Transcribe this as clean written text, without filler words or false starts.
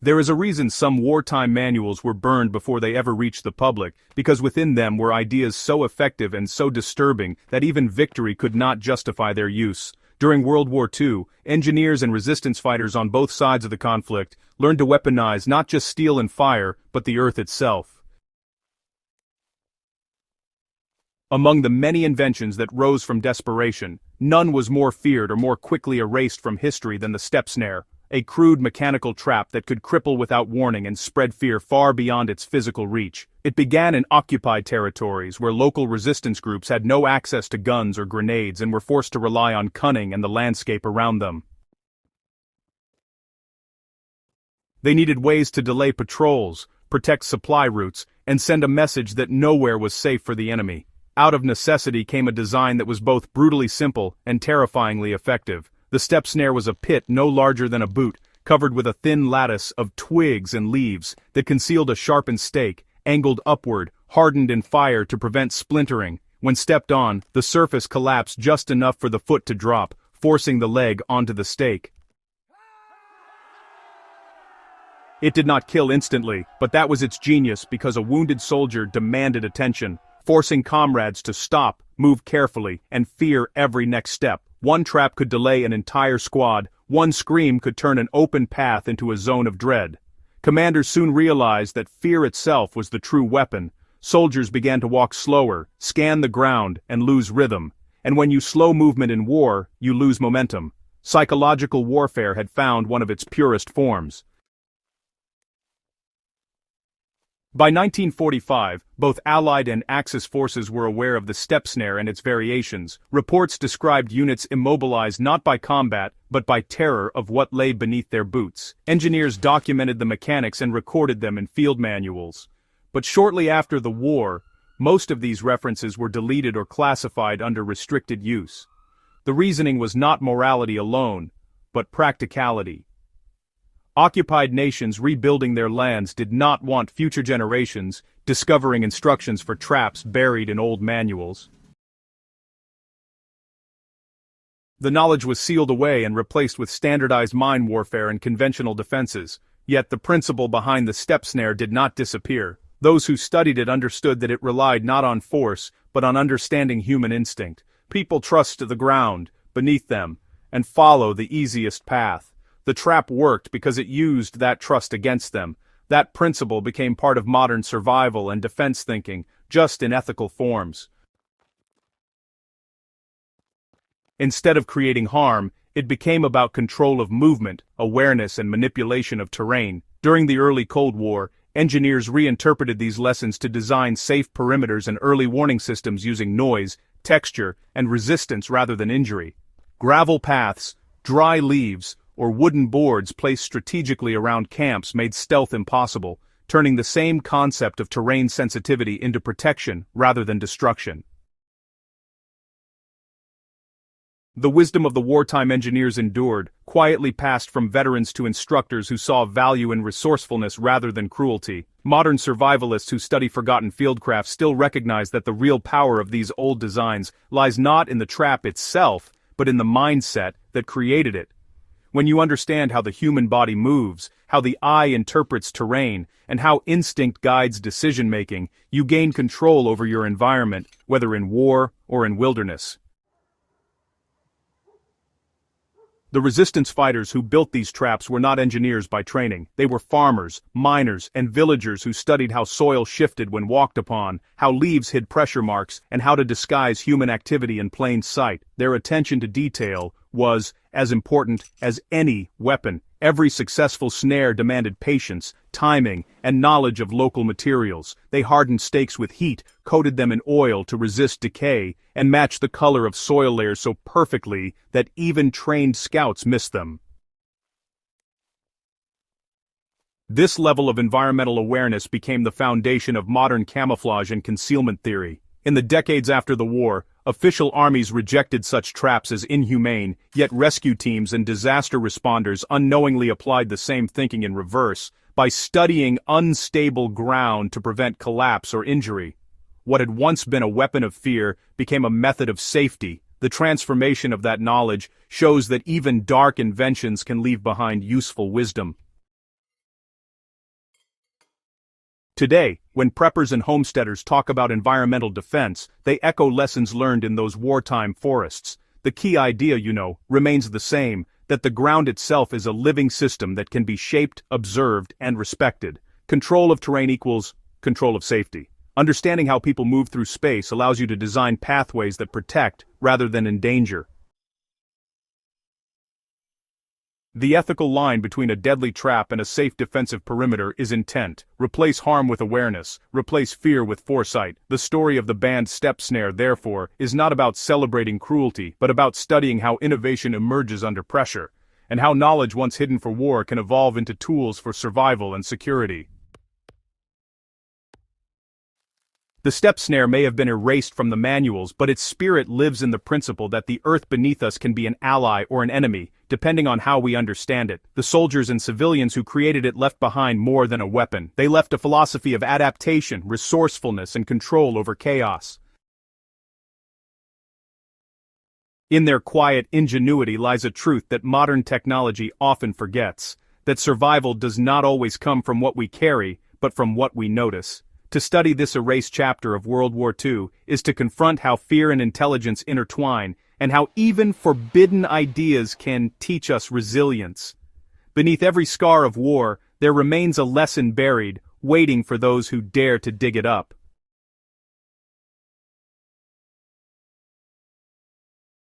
There is a reason some wartime manuals were burned before they ever reached the public, because within them were ideas so effective and so disturbing that even victory could not justify their use. During World War II, engineers and resistance fighters on both sides of the conflict learned to weaponize not just steel and fire, but the earth itself. Among the many inventions that rose from desperation, none was more feared or more quickly erased from history than the step snare, a crude mechanical trap that could cripple without warning and spread fear far beyond its physical reach. It began in occupied territories where local resistance groups had no access to guns or grenades and were forced to rely on cunning and the landscape around them. They needed ways to delay patrols, protect supply routes, and send a message that nowhere was safe for the enemy. Out of necessity came a design that was both brutally simple and terrifyingly effective. The step snare was a pit no larger than a boot, covered with a thin lattice of twigs and leaves that concealed a sharpened stake, angled upward, hardened in fire to prevent splintering. When stepped on, the surface collapsed just enough for the foot to drop, forcing the leg onto the stake. It did not kill instantly, but that was its genius because a wounded soldier demanded attention, forcing comrades to stop, move carefully, and fear every next step. One trap could delay an entire squad, one scream could turn an open path into a zone of dread. Commanders soon realized that fear itself was the true weapon. Soldiers began to walk slower, scan the ground, and lose rhythm. And when you slow movement in war, you lose momentum. Psychological warfare had found one of its purest forms. By 1945, both Allied and Axis forces were aware of the step snare and its variations. Reports described units immobilized not by combat, but by terror of what lay beneath their boots. Engineers documented the mechanics and recorded them in field manuals. But shortly after the war, most of these references were deleted or classified under restricted use. The reasoning was not morality alone, but practicality. Occupied nations rebuilding their lands did not want future generations discovering instructions for traps buried in old manuals. The knowledge was sealed away and replaced with standardized mine warfare and conventional defenses, yet the principle behind the step snare did not disappear. Those who studied it understood that it relied not on force, but on understanding human instinct. People trust the ground beneath them and follow the easiest path. The trap worked because it used that trust against them. That principle became part of modern survival and defense thinking, just in ethical forms. Instead of creating harm, it became about control of movement, awareness, and manipulation of terrain. During the early Cold War, engineers reinterpreted these lessons to design safe perimeters and early warning systems using noise, texture, and resistance rather than injury. Gravel paths, dry leaves, or wooden boards placed strategically around camps made stealth impossible, turning the same concept of terrain sensitivity into protection rather than destruction. The wisdom of the wartime engineers endured, quietly passed from veterans to instructors who saw value in resourcefulness rather than cruelty. Modern survivalists who study forgotten fieldcraft still recognize that the real power of these old designs lies not in the trap itself, but in the mindset that created it. When you understand how the human body moves, how the eye interprets terrain, and how instinct guides decision-making, you gain control over your environment, whether in war or in wilderness. The resistance fighters who built these traps were not engineers by training. They were farmers, miners, and villagers who studied how soil shifted when walked upon, how leaves hid pressure marks, and how to disguise human activity in plain sight. Their attention to detail was as important as any weapon. Every successful snare demanded patience, timing, and knowledge of local materials. They hardened stakes with heat, coated them in oil to resist decay, and matched the color of soil layers so perfectly that even trained scouts missed them. This level of environmental awareness became the foundation of modern camouflage and concealment theory. In the decades after the war, official armies rejected such traps as inhumane, yet rescue teams and disaster responders unknowingly applied the same thinking in reverse, by studying unstable ground to prevent collapse or injury. What had once been a weapon of fear became a method of safety. The transformation of that knowledge shows that even dark inventions can leave behind useful wisdom. Today, when preppers and homesteaders talk about environmental defense, they echo lessons learned in those wartime forests. The key idea, remains the same, that the ground itself is a living system that can be shaped, observed, and respected. Control of terrain equals control of safety. Understanding how people move through space allows you to design pathways that protect, rather than endanger. The ethical line between a deadly trap and a safe defensive perimeter is intent. Replace harm with awareness, replace fear with foresight. The story of the banned step snare, therefore, is not about celebrating cruelty, but about studying how innovation emerges under pressure, and how knowledge once hidden for war can evolve into tools for survival and security. The step snare may have been erased from the manuals, but its spirit lives in the principle that the earth beneath us can be an ally or an enemy, depending on how we understand it. The soldiers and civilians who created it left behind more than a weapon. They left a philosophy of adaptation, resourcefulness, and control over chaos. In their quiet ingenuity lies a truth that modern technology often forgets, that survival does not always come from what we carry, but from what we notice. To study this erased chapter of World War II is to confront how fear and intelligence intertwine, and how even forbidden ideas can teach us resilience. Beneath every scar of war, there remains a lesson buried, waiting for those who dare to dig it up.